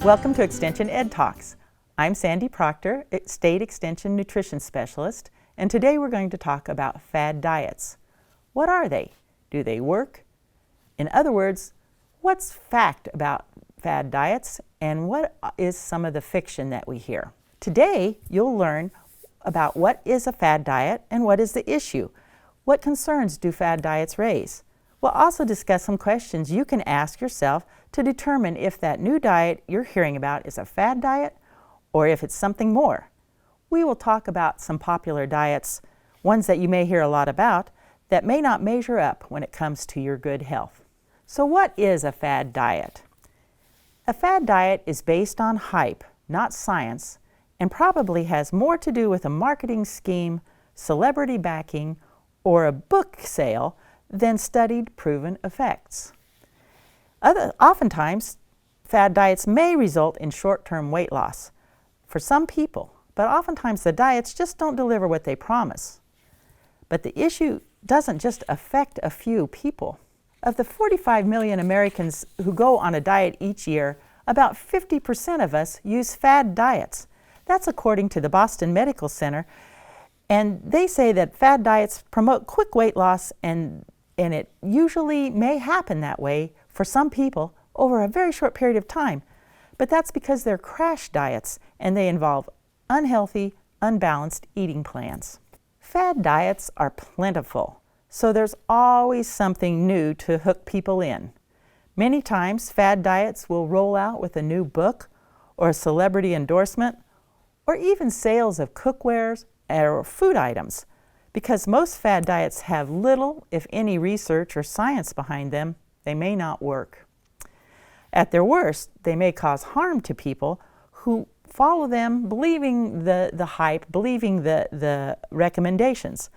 Welcome to Extension Ed Talks. I'm Sandy Proctor, State Extension Nutrition Specialist, and today we're going to talk about fad diets. What are they? Do they work? In other words, what's fact about fad diets and what is some of the fiction that we hear? Today, you'll learn about what is a fad diet and what is the issue. What concerns do fad diets raise? We'll also discuss some questions you can ask yourself to determine if that new diet you're hearing about is a fad diet or if it's something more. We will talk about some popular diets, ones that you may hear a lot about, that may not measure up when it comes to your good health. So what is a fad diet? A fad diet is based on hype, not science, and probably has more to do with a marketing scheme, celebrity backing, or a book sale than studied proven effects. Oftentimes, fad diets may result in short-term weight loss for some people, but oftentimes the diets just don't deliver what they promise. But the issue doesn't just affect a few people. Of the 45 million Americans who go on a diet each year, about 50% of us use fad diets. That's according to the Boston Medical Center, and they say that fad diets promote quick weight loss and it usually may happen that way for some people over a very short period of time. But that's because they're crash diets and they involve unhealthy, unbalanced eating plans. Fad diets are plentiful, so there's always something new to hook people in. Many times, fad diets will roll out with a new book or a celebrity endorsement or even sales of cookwares or food items. Because most fad diets have little, if any, research or science behind them, they may not work. At their worst, they may cause harm to people who follow them, believing the hype, believing the recommendations.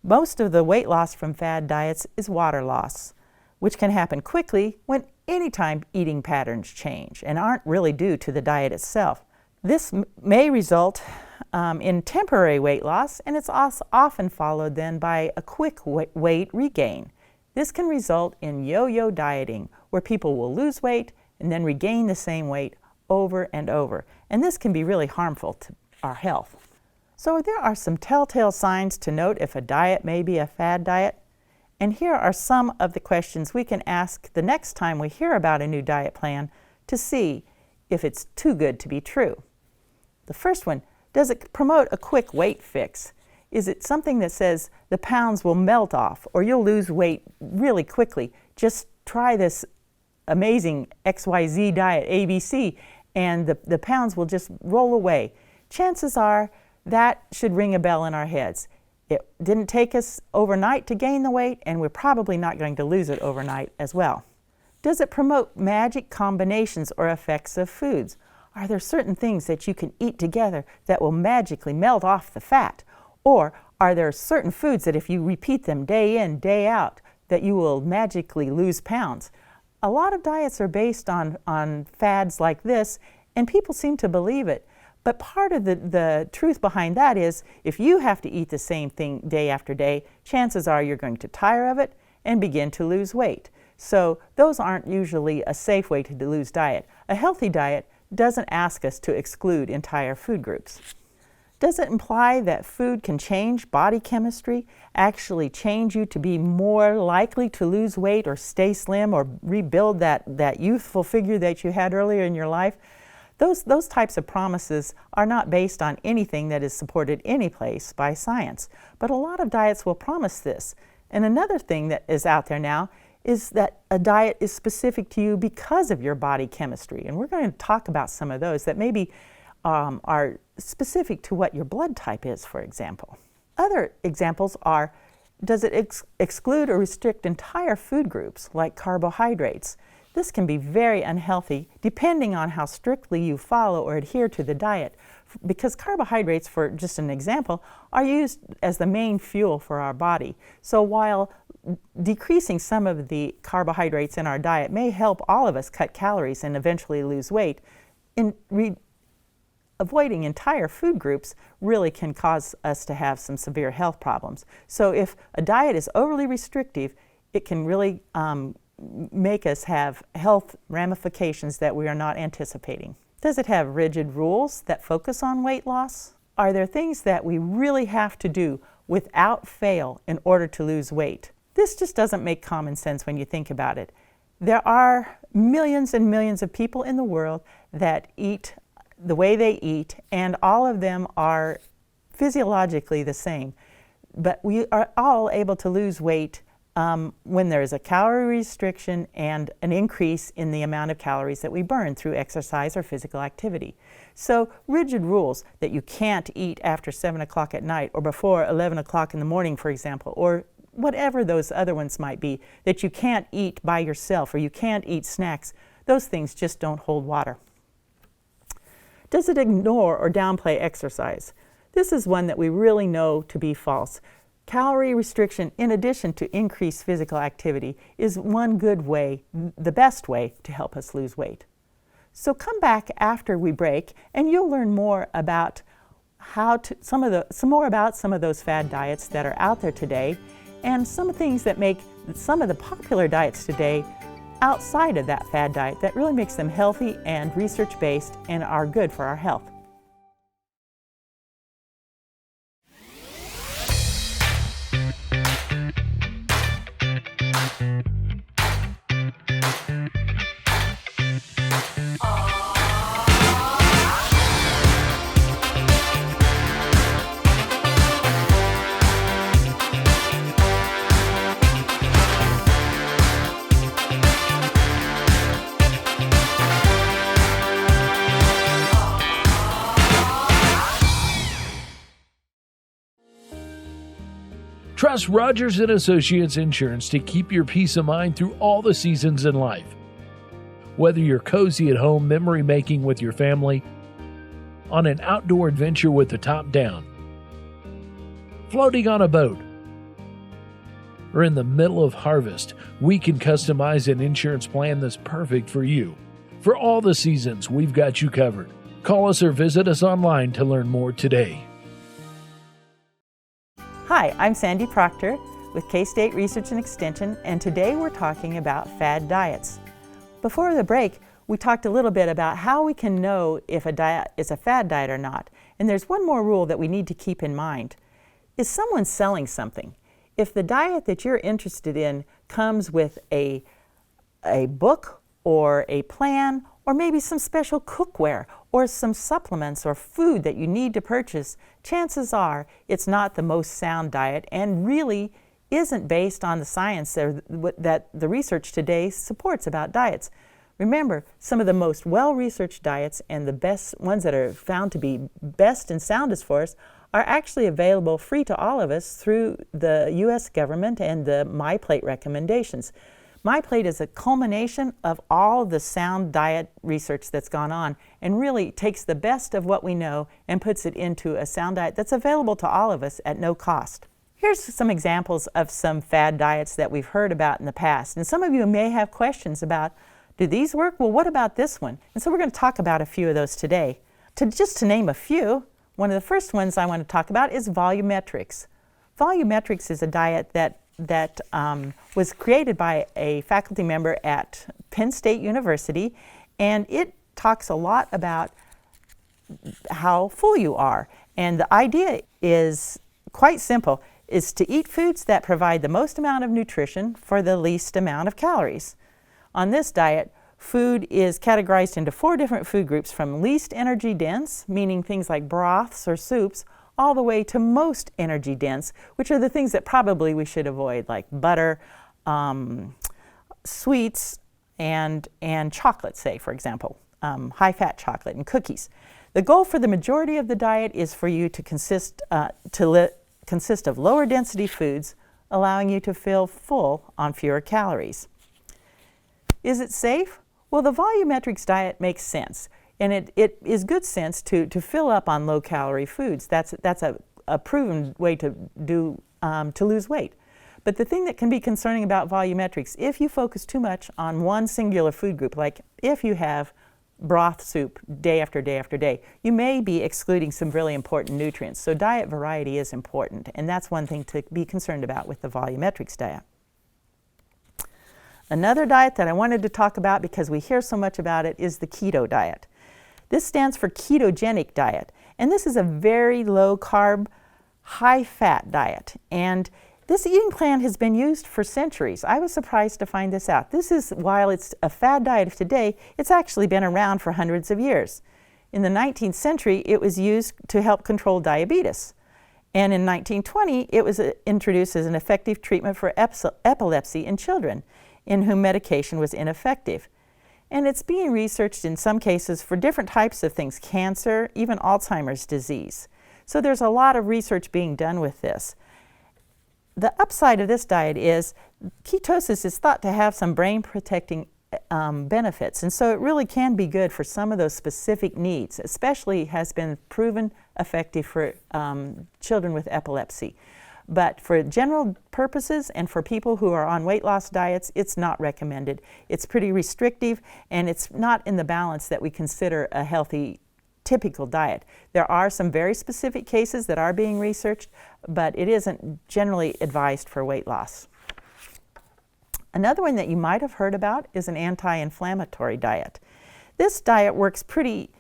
Most of the weight loss from fad diets is water loss, which can happen quickly when anytime eating patterns change and aren't really due to the diet itself. This may result in temporary weight loss, and it's also often followed then by a quick weight regain. This can result in yo-yo dieting, where people will lose weight and then regain the same weight over and over. And this can be really harmful to our health. So there are some telltale signs to note if a diet may be a fad diet. And here are some of the questions we can ask the next time we hear about a new diet plan to see if it's too good to be true. The first one, does it promote a quick weight fix? Is it something that says the pounds will melt off or you'll lose weight really quickly? Just try this amazing XYZ diet, ABC, and the pounds will just roll away. Chances are that should ring a bell in our heads. It didn't take us overnight to gain the weight, and we're probably not going to lose it overnight as well. Does it promote magic combinations or effects of foods? Are there certain things that you can eat together that will magically melt off the fat? Or are there certain foods that if you repeat them day in, day out, that you will magically lose pounds? A lot of diets are based on fads like this, and people seem to believe it. But part of the truth behind that is if you have to eat the same thing day after day, chances are you're going to tire of it and begin to lose weight. So those aren't usually a safe way to lose diet. A healthy diet doesn't ask us to exclude entire food groups. Does it imply that food can change body chemistry, actually change you to be more likely to lose weight or stay slim or rebuild that youthful figure that you had earlier in your life? Those types of promises are not based on anything that is supported anyplace by science. But a lot of diets will promise this. And another thing that is out there now is that a diet is specific to you because of your body chemistry. And we're going to talk about some of those that maybe are specific to what your blood type is, for example. Other examples are, does it exclude or restrict entire food groups like carbohydrates? This can be very unhealthy depending on how strictly you follow or adhere to the diet, because carbohydrates, for just an example, are used as the main fuel for our body. So while decreasing some of the carbohydrates in our diet may help all of us cut calories and eventually lose weight, avoiding entire food groups really can cause us to have some severe health problems. So if a diet is overly restrictive, it can really make us have health ramifications that we are not anticipating. Does it have rigid rules that focus on weight loss? Are there things that we really have to do without fail in order to lose weight? This just doesn't make common sense when you think about it. There are millions and millions of people in the world that eat the way they eat, and all of them are physiologically the same. But we are all able to lose weight when there is a calorie restriction and an increase in the amount of calories that we burn through exercise or physical activity. So rigid rules that you can't eat after 7 o'clock at night or before 11 o'clock in the morning, for example, or whatever those other ones might be, that you can't eat by yourself or you can't eat snacks, those things just don't hold water. Does it ignore or downplay exercise? This is one that we really know to be false. Calorie restriction, in addition to increased physical activity, is one good way, the best way, to help us lose weight. So come back after we break and you'll learn more about some of those fad diets that are out there today, and some things that make some of the popular diets today outside of that fad diet that really makes them healthy and research-based and are good for our health. Trust Rogers & Associates Insurance to keep your peace of mind through all the seasons in life. Whether you're cozy at home memory making with your family, on an outdoor adventure with the top down, floating on a boat, or in the middle of harvest, we can customize an insurance plan that's perfect for you. For all the seasons, we've got you covered. Call us or visit us online to learn more today. Hi, I'm Sandy Proctor with K-State Research and Extension, and today we're talking about fad diets. Before the break, we talked a little bit about how we can know if a diet is a fad diet or not. And there's one more rule that we need to keep in mind. Is someone selling something? If the diet that you're interested in comes with a book or a plan or maybe some special cookware or some supplements or food that you need to purchase, chances are it's not the most sound diet and really isn't based on the science that the research today supports about diets. Remember, some of the most well-researched diets and the best ones that are found to be best and soundest for us are actually available free to all of us through the U.S. government and the MyPlate recommendations. MyPlate is a culmination of all the sound diet research that's gone on and really takes the best of what we know and puts it into a sound diet that's available to all of us at no cost. Here's some examples of some fad diets that we've heard about in the past. And some of you may have questions about, do these work? Well, what about this one? And so we're going to talk about a few of those today. Just to name a few, one of the first ones I want to talk about is volumetrics. Volumetrics is a diet that was created by a faculty member at Penn State University, and it talks a lot about how full you are. And the idea is quite simple, is to eat foods that provide the most amount of nutrition for the least amount of calories. On this diet, food is categorized into 4 different food groups, from least energy dense, meaning things like broths or soups, all the way to most energy dense, which are the things that probably we should avoid, like butter, sweets, and chocolate, say, for example, high-fat chocolate and cookies. The goal for the majority of the diet is for you to consist of lower density foods, allowing you to feel full on fewer calories. Is it safe? Well, the volumetrics diet makes sense. And it is good sense to fill up on low-calorie foods. That's a proven way to lose weight. But the thing that can be concerning about volumetrics, if you focus too much on one singular food group, like if you have broth soup day after day after day, you may be excluding some really important nutrients. So diet variety is important, and that's one thing to be concerned about with the volumetrics diet. Another diet that I wanted to talk about, because we hear so much about it, is the keto diet. This stands for ketogenic diet, and this is a very low carb, high fat diet. And this eating plan has been used for centuries. I was surprised to find this out. While it's a fad diet of today, it's actually been around for hundreds of years. In the 19th century, it was used to help control diabetes. And in 1920, it was introduced as an effective treatment for epilepsy in children in whom medication was ineffective. And it's being researched in some cases for different types of things, cancer, even Alzheimer's disease. So there's a lot of research being done with this. The upside of this diet is ketosis is thought to have some brain protecting benefits, and so it really can be good for some of those specific needs, especially has been proven effective for children with epilepsy. But for general purposes and for people who are on weight loss diets, it's not recommended. It's pretty restrictive, and it's not in the balance that we consider a healthy typical diet. There are some very specific cases that are being researched, but it isn't generally advised for weight loss. Another one that you might have heard about is an anti-inflammatory diet. This diet works pretty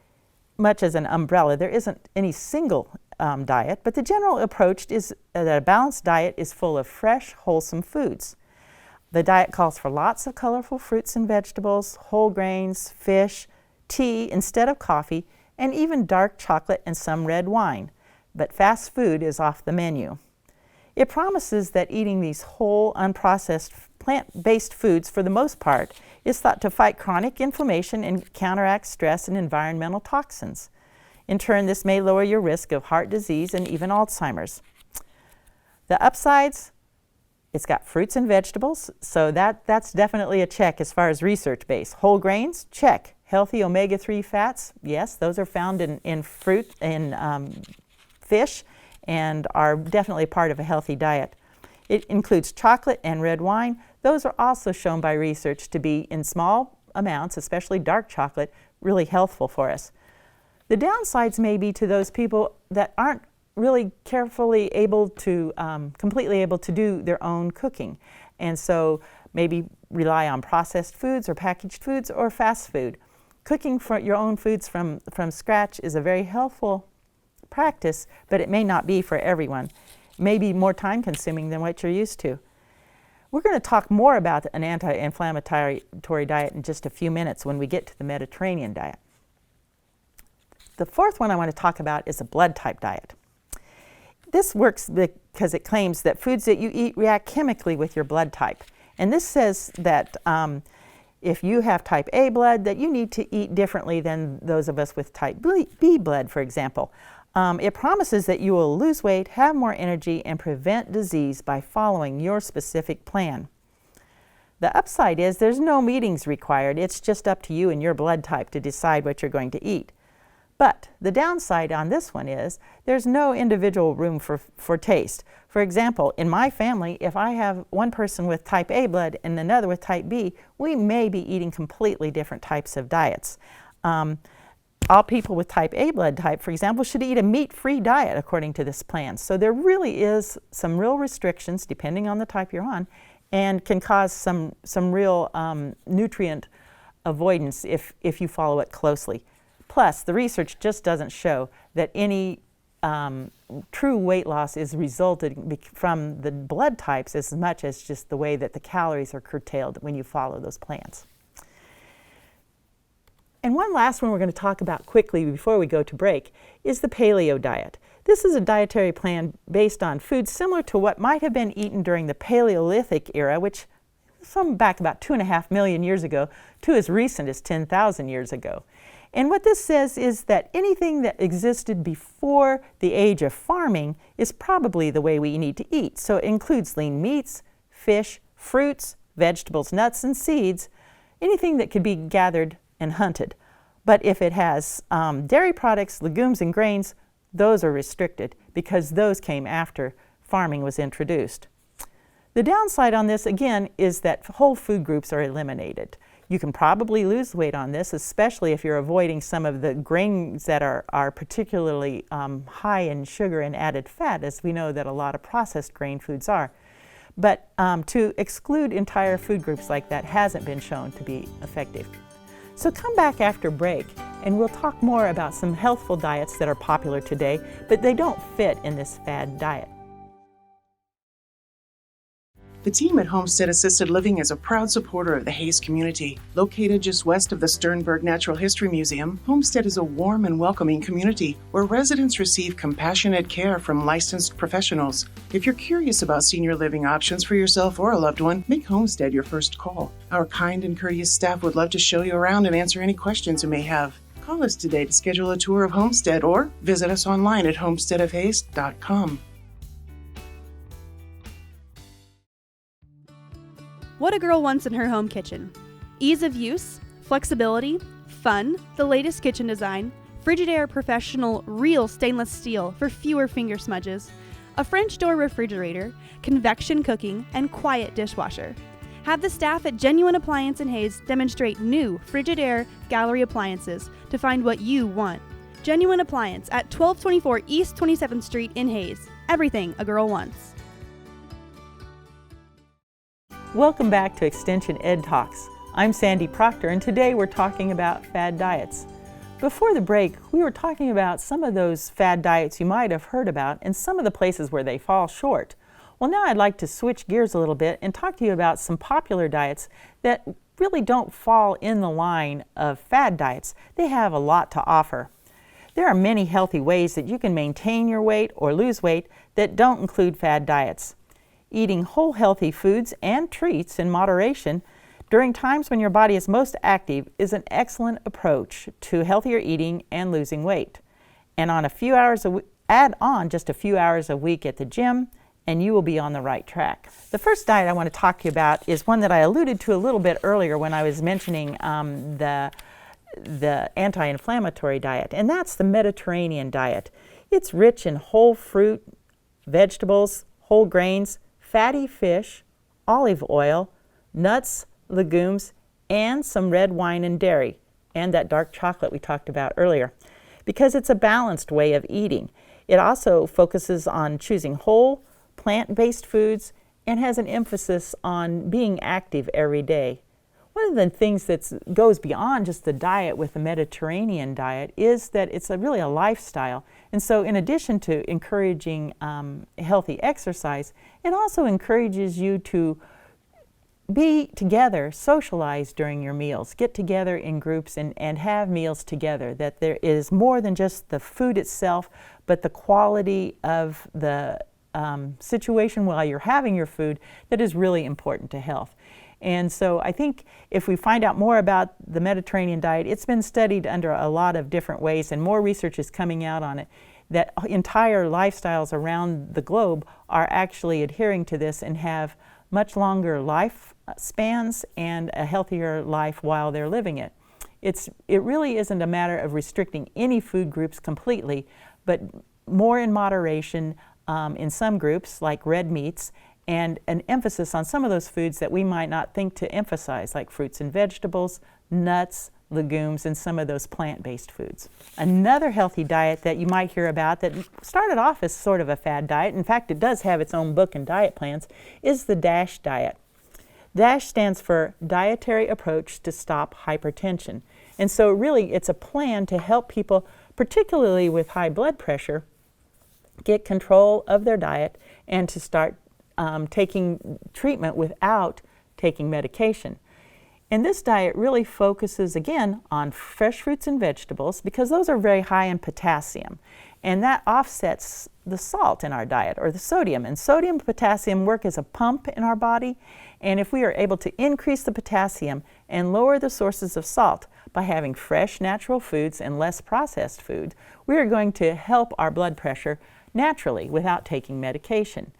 much as an umbrella. There isn't any single diet, but the general approach is that a balanced diet is full of fresh, wholesome foods. The diet calls for lots of colorful fruits and vegetables, whole grains, fish, tea instead of coffee, and even dark chocolate and some red wine. But fast food is off the menu. It promises that eating these whole, unprocessed, plant-based foods for the most part is thought to fight chronic inflammation and counteract stress and environmental toxins. In turn, this may lower your risk of heart disease and even Alzheimer's. The upsides, it's got fruits and vegetables, so that's definitely a check as far as research base. Whole grains, check. Healthy omega-3 fats, yes, those are found in fruit and fish and are definitely part of a healthy diet. It includes chocolate and red wine. Those are also shown by research to be in small amounts, especially dark chocolate, really healthful for us. The downsides may be to those people that aren't really carefully able to, completely able to do their own cooking. And so maybe rely on processed foods or packaged foods or fast food. Cooking for your own foods from scratch is a very helpful practice, but it may not be for everyone. It may be more time consuming than what you're used to. We're going to talk more about an anti-inflammatory diet in just a few minutes when we get to the Mediterranean diet. The fourth one I want to talk about is a blood type diet. This works because it claims that foods that you eat react chemically with your blood type. And this says that if you have type A blood, that you need to eat differently than those of us with type B blood, for example. It promises that you will lose weight, have more energy, and prevent disease by following your specific plan. The upside is there's no meetings required. It's just up to you and your blood type to decide what you're going to eat. But the downside on this one is there's no individual room for taste. For example, in my family, if I have one person with type A blood and another with type B, we may be eating completely different types of diets. All people with type A blood type, for example, should eat a meat-free diet according to this plan. So there really is some real restrictions depending on the type you're on, and can cause some real nutrient avoidance if you follow it closely. Plus, the research just doesn't show that any true weight loss is resulted from the blood types as much as just the way that the calories are curtailed when you follow those plans. And one last one we're going to talk about quickly before we go to break is the paleo diet. This is a dietary plan based on foods similar to what might have been eaten during the Paleolithic era, which some back about 2.5 million years ago, to as recent as 10,000 years ago. And what this says is that anything that existed before the age of farming is probably the way we need to eat. So it includes lean meats, fish, fruits, vegetables, nuts, and seeds, anything that could be gathered and hunted. But if it has dairy products, legumes, and grains, those are restricted because those came after farming was introduced. The downside on this, again, is that whole food groups are eliminated. You can probably lose weight on this, especially if you're avoiding some of the grains that are particularly high in sugar and added fat, as we know that a lot of processed grain foods are. But to exclude entire food groups like that hasn't been shown to be effective. So come back after break And we'll talk more about some healthful diets that are popular today, but they don't fit in this fad diet. The team at Homestead Assisted Living is a proud supporter of the Hayes community. Located just west of the Sternberg Natural History Museum, Homestead is a warm and welcoming community where residents receive compassionate care from licensed professionals. If you're curious about senior living options for yourself or a loved one, make Homestead your first call. Our kind and courteous staff would love to show you around and answer any questions you may have. Call us today to schedule a tour of Homestead or visit us online at homesteadofhayes.com. What a girl wants in her home kitchen. Ease of use, flexibility, fun, the latest kitchen design, Frigidaire Professional real stainless steel for fewer finger smudges, a French door refrigerator, convection cooking, and quiet dishwasher. Have the staff at Genuine Appliance in Hayes demonstrate new Frigidaire gallery appliances to find what you want. Genuine Appliance at 1224 East 27th Street in Hayes. Everything a girl wants. Welcome back to Extension Ed Talks. I'm Sandy Proctor, and today we're talking about fad diets. Before the break, we were talking about some of those fad diets you might have heard about and some of the places where they fall short. Well, now I'd like to switch gears a little bit and talk to you about some popular diets that really don't fall in the line of fad diets. They have a lot to offer. There are many healthy ways that you can maintain your weight or lose weight that don't include fad diets. Eating whole healthy foods and treats in moderation during times when your body is most active is an excellent approach to healthier eating and losing weight. And add on just a few hours a week at the gym, and you will be on the right track. The first diet I want to talk to you about is one that I alluded to a little bit earlier when I was mentioning the anti-inflammatory diet, and that's the Mediterranean diet. It's rich in whole fruit, vegetables, whole grains, fatty fish, olive oil, nuts, legumes, and some red wine and dairy, and that dark chocolate we talked about earlier, because it's a balanced way of eating. It also focuses on choosing whole, plant-based foods and has an emphasis on being active every day. One of the things that goes beyond just the diet with the Mediterranean diet is that it's really a lifestyle. And so in addition to encouraging healthy exercise, it also encourages you to be together, socialize during your meals, get together in groups and have meals together, that there is more than just the food itself, but the quality of the situation while you're having your food that is really important to health. And so I think if we find out more about the Mediterranean diet, it's been studied under a lot of different ways, and more research is coming out on it, that entire lifestyles around the globe are actually adhering to this and have much longer life spans and a healthier life while they're living it. It really isn't a matter of restricting any food groups completely, but more in moderation in some groups like red meats, and an emphasis on some of those foods that we might not think to emphasize, like fruits and vegetables, nuts, legumes, and some of those plant-based foods. Another healthy diet that you might hear about that started off as sort of a fad diet, in fact it does have its own book and diet plans, is the DASH diet. DASH stands for Dietary Approach to Stop Hypertension. And so really it's a plan to help people, particularly with high blood pressure, get control of their diet and to start taking treatment without taking medication. And this diet really focuses again on fresh fruits and vegetables because those are very high in potassium, and that offsets the salt in our diet, or the sodium. And sodium and potassium work as a pump in our body, and if we are able to increase the potassium and lower the sources of salt by having fresh natural foods and less processed food, we are going to help our blood pressure naturally without taking medication.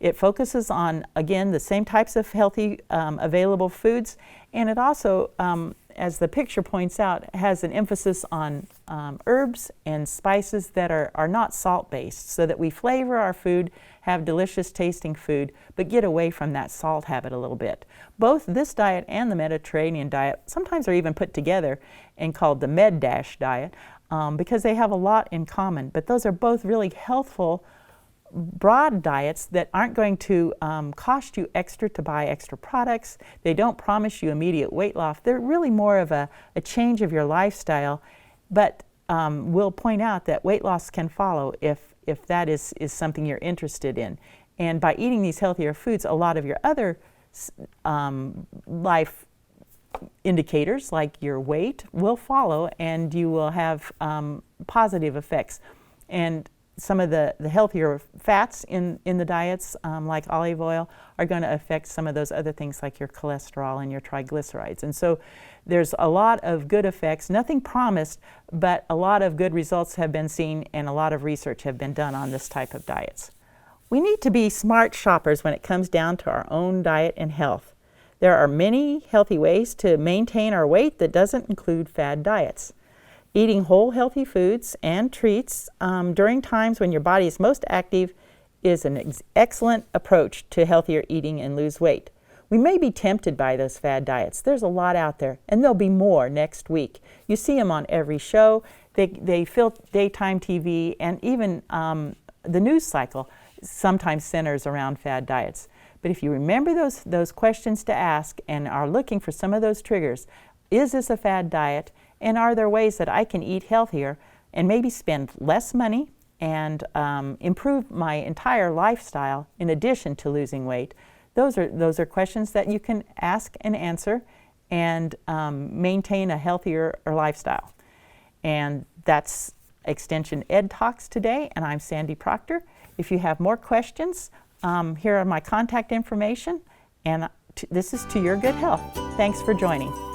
It focuses on, again, the same types of healthy available foods, and it also, as the picture points out, has an emphasis on herbs and spices that are not salt-based, so that we flavor our food, have delicious tasting food, but get away from that salt habit a little bit. Both this diet and the Mediterranean diet sometimes are even put together and called the Med-Dash diet because they have a lot in common, but those are both really healthful broad diets that aren't going to cost you extra to buy extra products. They don't promise you immediate weight loss. They're really more of a change of your lifestyle but we'll point out that weight loss can follow if that is something you're interested in. And by eating these healthier foods, a lot of your other life indicators, like your weight, will follow, and you will have positive effects. And some of the healthier fats in the diets, like olive oil, are going to affect some of those other things like your cholesterol and your triglycerides. And so there's a lot of good effects, nothing promised, but a lot of good results have been seen, and a lot of research have been done on this type of diets. We need to be smart shoppers when it comes down to our own diet and health. There are many healthy ways to maintain our weight that doesn't include fad diets. Eating whole healthy foods and treats during times when your body is most active is an excellent approach to healthier eating and lose weight. We may be tempted by those fad diets. There's a lot out there, and there'll be more next week. You see them on every show. They fill daytime TV, and even the news cycle sometimes centers around fad diets. But if you remember those questions to ask and are looking for some of those triggers, is this a fad diet? And are there ways that I can eat healthier and maybe spend less money and improve my entire lifestyle in addition to losing weight? Those are questions that you can ask and answer and maintain a healthier lifestyle. And that's Extension Ed Talks today, and I'm Sandy Proctor. If you have more questions, here are my contact information, and this is To Your Good Health. Thanks for joining.